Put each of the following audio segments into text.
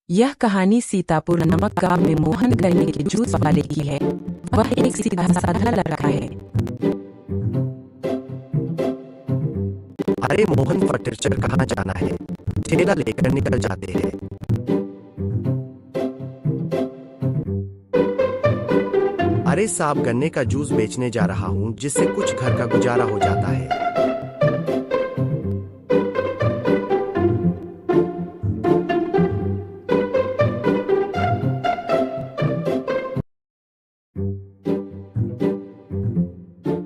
यह कहानी सीतापुर नामक गांव में मोहन गन्ने के जूस वाले की है। वह एक सीधा साधा लड़का है। अरे मोहन, फटीचर कहाँ जाना है? ठेला लेकर निकल जाते हैं। अरे साहब, गन्ने का जूस बेचने जा रहा हूँ, जिससे कुछ घर का गुजारा हो जाता है।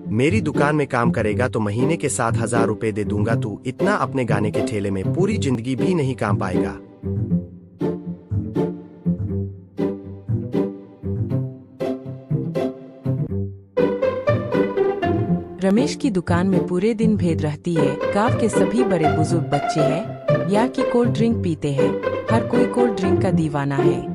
मेरी दुकान में काम करेगा तो महीने के 7,000 रुपए दे दूंगा। तू इतना अपने गाने के ठेले में पूरी जिंदगी भी नहीं काम पाएगा। रमेश की दुकान में पूरे दिन भीड़ रहती है। गांव के सभी बड़े बुजुर्ग बच्चे हैं या कि कोल्ड ड्रिंक पीते हैं। हर कोई कोल्ड ड्रिंक का दीवाना है।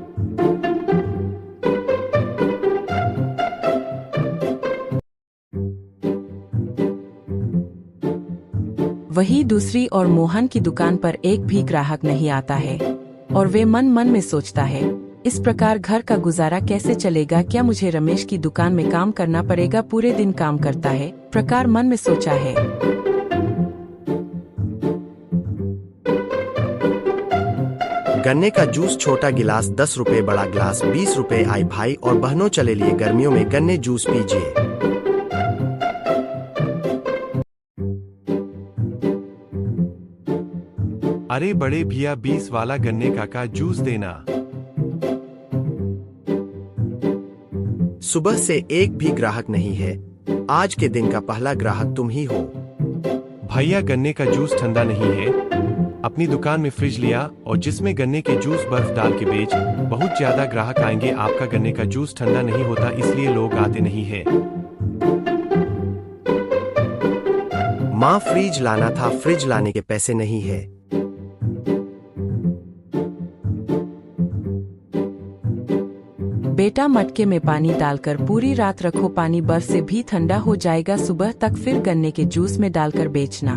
वही दूसरी ओर मोहन की दुकान पर एक भी ग्राहक नहीं आता है और वे मन मन में सोचता है, इस प्रकार घर का गुजारा कैसे चलेगा? क्या मुझे रमेश की दुकान में काम करना पड़ेगा? पूरे दिन काम करता है, प्रकार मन में सोचा है। गन्ने का जूस छोटा गिलास 10 रुपए, बड़ा गिलास 20 रुपए। आई भाई और बहनों, चले लिए गर्मियों में गन्ने जूस पीजिए। अरे बड़े भैया, 20 वाला गन्ने का जूस देना। सुबह से एक भी ग्राहक नहीं है। आज के दिन का पहला ग्राहक तुम ही हो। भैया, गन्ने का जूस ठंडा नहीं है। अपनी दुकान में फ्रिज लिया और जिसमें गन्ने के जूस बर्फ डाल के बेच। बहुत ज्यादा ग्राहक आएंगे। आपका गन्ने का जूस ठंडा नहीं होता, इसलिए लोग आते नहीं है। माँ, फ्रिज लाना था, फ्रिज लाने के पैसे नहीं है। बेटा, मटके में पानी डालकर पूरी रात रखो। पानी बर्फ से भी ठंडा हो जाएगा। सुबह तक फिर गन्ने के जूस में डालकर बेचना।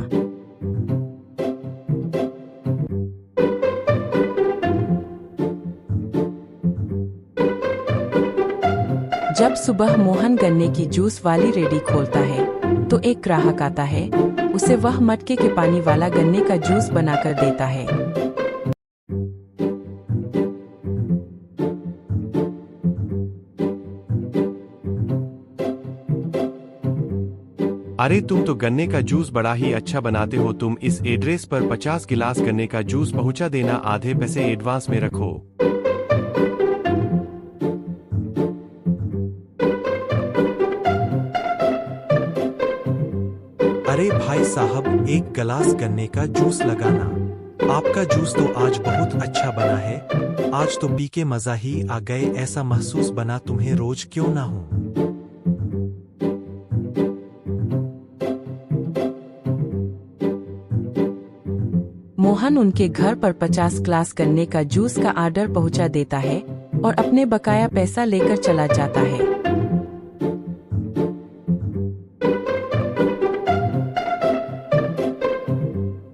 जब सुबह मोहन गन्ने की जूस वाली रेडी खोलता है तो एक ग्राहक आता है। उसे वह मटके के पानी वाला गन्ने का जूस बनाकर देता है। अरे तुम तो गन्ने का जूस बड़ा ही अच्छा बनाते हो। तुम इस एड्रेस पर 50 गिलास गन्ने का जूस पहुंचा देना। आधे पैसे एडवांस में रखो। अरे भाई साहब, एक गिलास गन्ने का जूस लगाना। आपका जूस तो आज बहुत अच्छा बना है। आज तो पी के मजा ही आ गए। ऐसा महसूस बना तुम्हें रोज क्यों ना हो। मोहन उनके घर पर 50 ग्लास गन्ने का जूस का ऑर्डर पहुंचा देता है और अपने बकाया पैसा लेकर चला जाता है।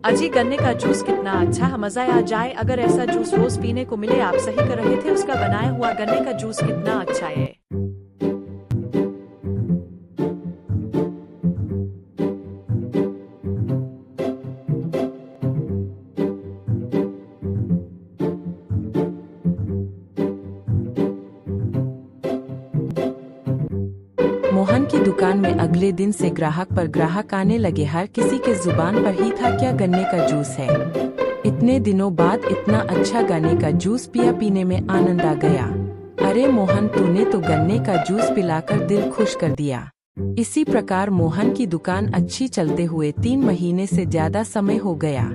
अजी, गन्ने का जूस कितना अच्छा है, मजा आ जाए अगर ऐसा जूस रोज पीने को मिले। आप सही कर रहे थे, उसका बनाया हुआ गन्ने का जूस कितना अच्छा है। मोहन की दुकान में अगले दिन से ग्राहक पर ग्राहक आने लगे। हर किसी के जुबान पर ही था, क्या गन्ने का जूस है। इतने दिनों बाद इतना अच्छा गन्ने का जूस पिया, पीने में आनंद आ गया। अरे मोहन, तूने तो गन्ने का जूस पिलाकर दिल खुश कर दिया। इसी प्रकार मोहन की दुकान अच्छी चलते हुए 3 महीने से ज्यादा समय हो गया।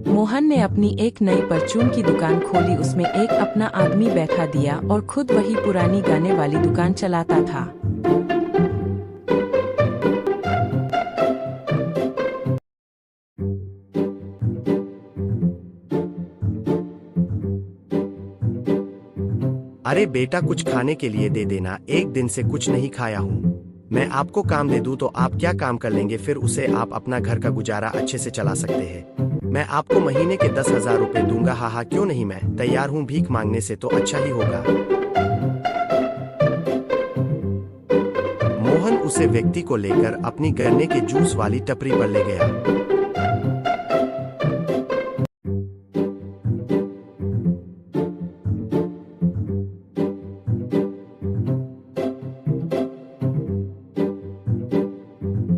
मोहन ने अपनी एक नई परचून की दुकान खोली। उसमें एक अपना आदमी बैठा दिया और खुद वही पुरानी गाने वाली दुकान चलाता था। अरे बेटा कुछ खाने के लिए दे देना, एक दिन से कुछ नहीं खाया हूँ। मैं आपको काम दे दूँ तो आप क्या काम कर लेंगे, फिर उसे आप अपना घर का गुजारा अच्छे से चला सकते हैं। मैं आपको महीने के 10,000 रुपए दूंगा। हाँ क्यों नहीं, मैं तैयार हूँ, भीख मांगने से तो अच्छा ही होगा। मोहन उसे व्यक्ति को लेकर अपनी गन्ने के जूस वाली टपरी पर ले गया।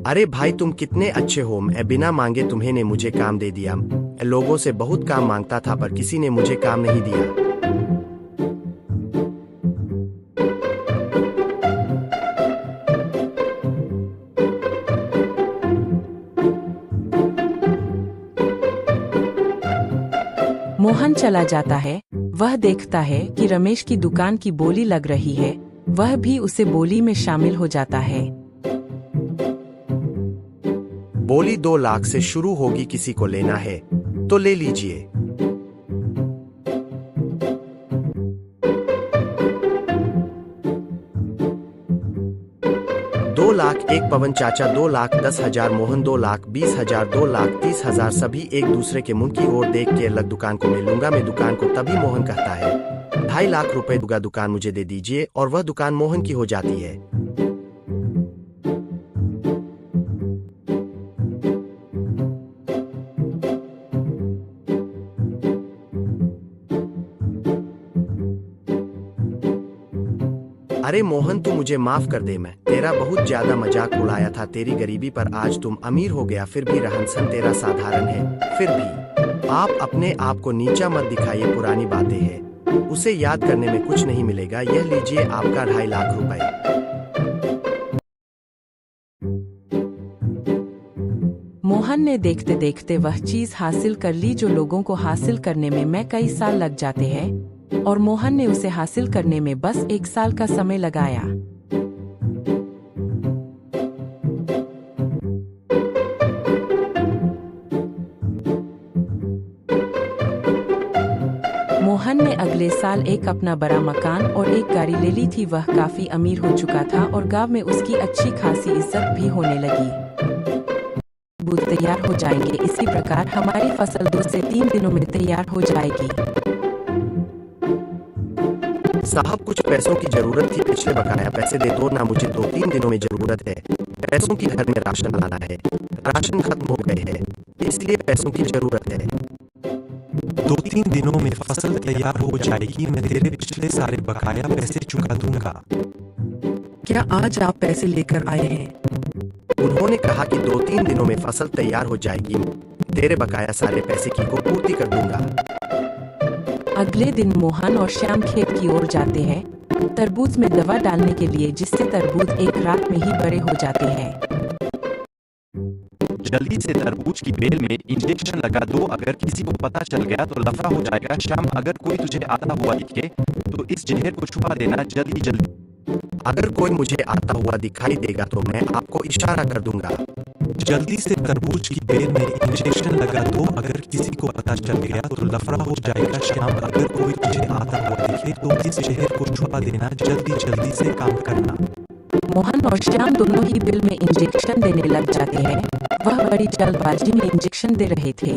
अरे भाई तुम कितने अच्छे हो, मैं बिना मांगे तुम्हें ने मुझे काम दे दिया। लोगों से बहुत काम मांगता था पर किसी ने मुझे काम नहीं दिया। मोहन चला जाता है। वह देखता है कि रमेश की दुकान की बोली लग रही है। वह भी उसे बोली में शामिल हो जाता है। बोली 2 लाख से शुरू होगी, किसी को लेना है तो ले लीजिए। दो लाख एक पवन चाचा, 2,10,000 मोहन, 2,20,000, 2,30,000। सभी एक दूसरे के मुंह की ओर देख के अलग दुकान को मैं लूंगा मैं दुकान को। तभी मोहन कहता है 2.5 लाख रुपए दूंगा, दुकान मुझे दे दीजिए। और वह दुकान मोहन की हो जाती है। अरे मोहन तू मुझे माफ कर दे, मैं तेरा बहुत ज्यादा मजाक उड़ाया था तेरी गरीबी पर। आज तुम अमीर हो गया, फिर भी रहन सहन तेरा साधारण है। फिर भी आप अपने आप को नीचा मत दिखाइए, पुरानी बातें हैं, उसे याद करने में कुछ नहीं मिलेगा। यह लीजिए आपका 2.5 लाख रुपए। मोहन ने देखते देखते वह चीज हासिल कर ली जो लोगों को हासिल करने में कई साल लग जाते हैं, और मोहन ने उसे हासिल करने में बस 1 साल का समय लगाया। मोहन ने अगले साल एक अपना बड़ा मकान और एक गाड़ी ले ली थी। वह काफी अमीर हो चुका था और गांव में उसकी अच्छी खासी इज्जत भी होने लगी। तरबूज तैयार हो जाएंगे। इसी प्रकार हमारी फसल 2 से 3 दिनों में तैयार हो जाएगी। साहब कुछ पैसों की जरूरत थी, पिछले बकाया पैसे दे दो ना, मुझे 2-3 दिनों में जरूरत है। पैसों की घर में राशन लाना है, राशन खत्म हो गए हैं, इसलिए पैसों की जरूरत है। 2-3 दिनों में फसल तैयार हो जाएगी, मैं तेरे पिछले सारे बकाया पैसे चुका दूंगा। क्या आज आप पैसे लेकर आए हैं? उन्होंने कहा कि 2-3 दिनों में फसल तैयार हो जाएगी, तेरे बकाया सारे पैसे की को पूर्ति कर दूंगा। अगले दिन मोहन और श्याम खेत की ओर जाते हैं तरबूज में दवा डालने के लिए, जिससे तरबूज एक रात में ही बड़े हो जाते हैं। जल्दी से तरबूज की बेल में इंजेक्शन लगा दो, अगर किसी को पता चल गया तो लफड़ा हो जाएगा। श्याम अगर कोई तुझे आता हुआ दिखे तो इस जहर को छुपा देना जल्दी जल्दी। अगर कोई मुझे आता हुआ दिखाई देगा तो मैं आपको इशारा कर दूंगा। जल्दी से तरबूज की बेल में इंजेक्शन लगा दो, अगर किसी को पता चल गया तो लफड़ा हो जाएगा। श्याम अगर कोई तुझे आता हुआ दिखे तो इस जहर को छुपा देना जल्दी जल्दी से काम करना। मोहन और श्याम दोनों ही बिल में इंजेक्शन देने लग जाते हैं। वह बड़ी जल्दबाजी में इंजेक्शन दे रहे थे।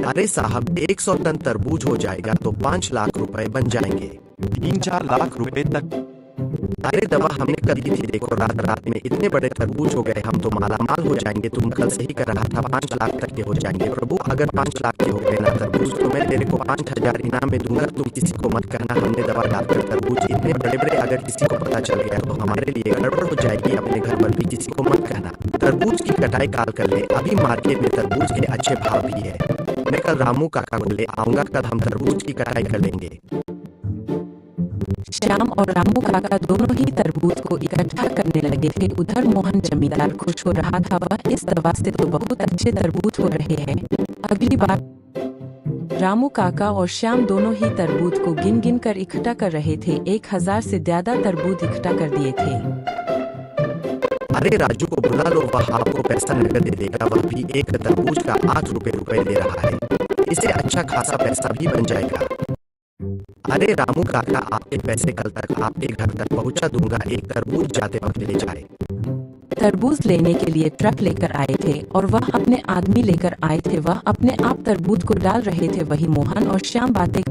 अरे साहब 100 टन तरबूज हो जाएगा तो 5 लाख रुपए बन जाएंगे। 3-4 लाख रुपए तक। अरे दवा हमने कर दी थी, देखो रात में इतने बड़े तरबूज हो गए, हम तो माला माल हो जाएंगे। तुम कल से ही कर रहा था 5 लाख तक के हो जाएंगे। प्रभु अगर 5 लाख के हो गए ना तरबूज तो मैं तेरे को 5,000 इनाम में दूंगा। तुम किसी को मत कहना हमने दवा डालकर तरबूज इतने बड़े बड़े, अगर किसी को पता चल गया तो हमारे लिए गड़बड़ हो जाएगी। अपने घर पर भी किसी को मत कहना। तरबूज की कटाई काल कर ले, अभी मार्केट में तरबूज के अच्छे भाव भी है। मैं कल रामू काका को ले आऊंगा, कल हम तरबूज की कटाई कर लेंगे। श्याम और रामू काका दोनों ही तरबूज को इकट्ठा करने लगे थे। उधर मोहन जमींदार खुश हो रहा था, वह इस दवा से तो बहुत अच्छे तरबूज हो रहे हैं। अगली बार रामू काका और श्याम दोनों ही तरबूज को गिन गिन कर इकट्ठा कर रहे थे। 1,000 से ज्यादा तरबूज इकट्ठा कर दिए थे। अरे राजू को बुला लो, वह आपको पैसा नकद दे देगा। वह भी एक तरबूज का 8 रुपए दे रहा है, इससे अच्छा खासा पैसा भी बन जाएगा। अरे रामू काका, आपके पैसे कल तक आपके घर तक पहुंचा दूंगा। एक तरबूज जाते वक्त ले जाए। तरबूज लेने के लिए ट्रक लेकर आए थे और वह अपने आदमी लेकर आए थे। वह अपने आप तरबूज को डाल रहे थे। वही मोहन और श्याम बातें।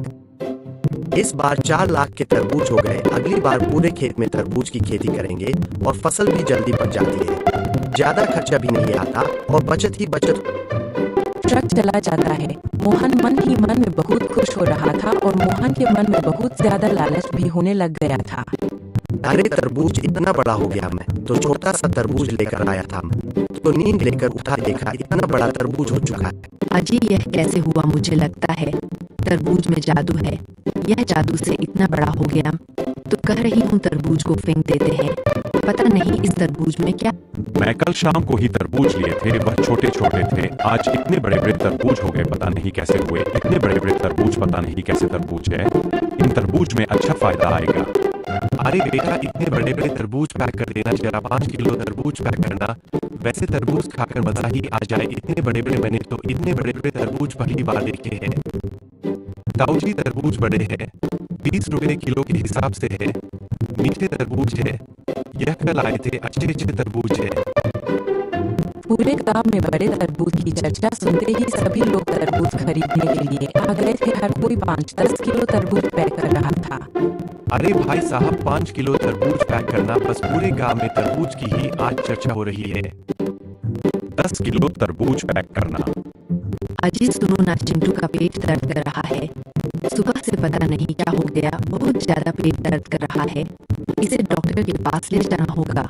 इस बार 4 लाख के तरबूज हो गए। अगली बार पूरे खेत में तरबूज की खेती करेंगे और फसल भी जल्दी पक जाती है। ज्यादा खर्चा भी नहीं आता और बचत ही बचत। ट्रक चला जाता है। मोहन मन ही मन में बहुत खुश हो रहा था और मोहन के मन में बहुत ज्यादा लालच भी होने लग गया था। अरे तरबूज इतना बड़ा हो गया, मैं तो छोटा सा तरबूज लेकर आया था। तो नींद लेकर उठा, देखा इतना बड़ा तरबूज हो चुका है। अजी यह कैसे हुआ? मुझे लगता है तरबूज में जादू है। यह जादू से इतना बड़ा हो गया। तो कह रही हूँ तरबूज को फेंक देते हैं। पता नहीं इस तरबूज में क्या। मैं कल शाम को ही तरबूज लिए थे, वह छोटे छोटे थे। आज इतने बड़े बड़े तरबूज हो गए, पता नहीं कैसे हुए। इतने बड़े बड़े तरबूज, पता नहीं कैसे तरबूज है। इन तरबूज में अच्छा फायदा आएगा। अरे बेटा, इतने बड़े बड़े तरबूज पैक कर देना जरा। 5 किलो तरबूज पैक करना। वैसे तरबूज खाकर मजा ही आ जाए। इतने बड़े बड़े, मैंने तो इतने बड़े बड़े तरबूज पहली बार देखे हैं। ताऊ जी तरबूज बड़े हैं, 20 रुपए किलो के हिसाब से है। मीठे तरबूज है। यह कल आए थे, अच्छे अच्छे तरबूज है। पूरे गांव में बड़े तरबूज की चर्चा सुनते ही सभी लोग तरबूज खरीदने के लिए आ गए थे। हर कोई 5-10 किलो तरबूज पैक कर रहा था। अरे भाई साहब, 5 किलो तरबूज पैक करना। बस पूरे गांव में तरबूज की ही आज चर्चा हो रही है। 10 किलो तरबूज पैक करना। अजी सुनो ना, चिंटू का पेट दर्द कर रहा है। सुबह से पता नहीं क्या हो गया, बहुत ज्यादा पेट दर्द कर रहा है। इसे डॉक्टर के पास ले जाना होगा।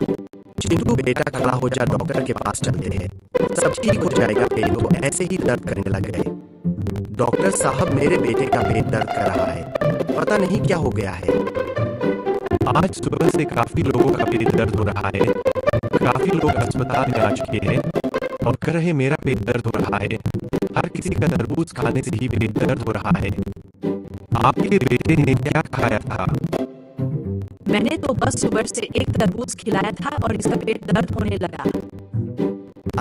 चिंटू बेटा खड़ा हो जा, डॉक्टर के पास चलते हैं। सब ठीक हो जाएगा। पेट तो ऐसे ही दर्द करने लग गए। डॉक्टर साहब, मेरे बेटे का पेट दर्द कर रहा है, पता नहीं क्या हो गया है। आज सुबह से काफी लोगों का पेट दर्द हो रहा है। काफी लोग अस्पताल में आ चुके हैं और कह रहे मेरा पेट दर्द हो रहा है। हर किसी का तरबूज खाने से ही पेट दर्द हो रहा है। आपके बेटे ने क्या खाया था? मैंने तो बस सुबह से एक तरबूज खिलाया था और इसका पेट दर्द होने लगा।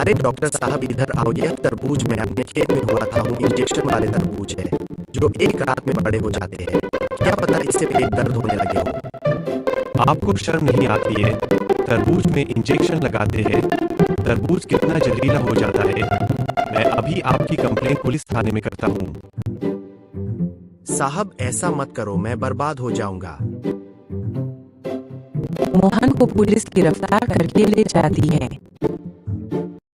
अरे डॉक्टर साहब इधर आओ। यह तरबूज मैं अपने खेत में हुआ था, वो इंजेक्शन वाले तरबूज है जो एक रात में बड़े हो जाते हैं। क्या पता इससे पेट दर्द होने लगे हो। आपको शर्म नहीं आती है? तरबूज में इंजेक्शन लगाते हैं। तरबूज कितना जहरीला हो जाता है। मैं अभी आपकी कंप्लेंट पुलिस थाने में करता हूँ। साहब ऐसा मत करो, मैं बर्बाद हो जाऊंगा। मोहन को पुलिस गिरफ्तार करके ले जाती है।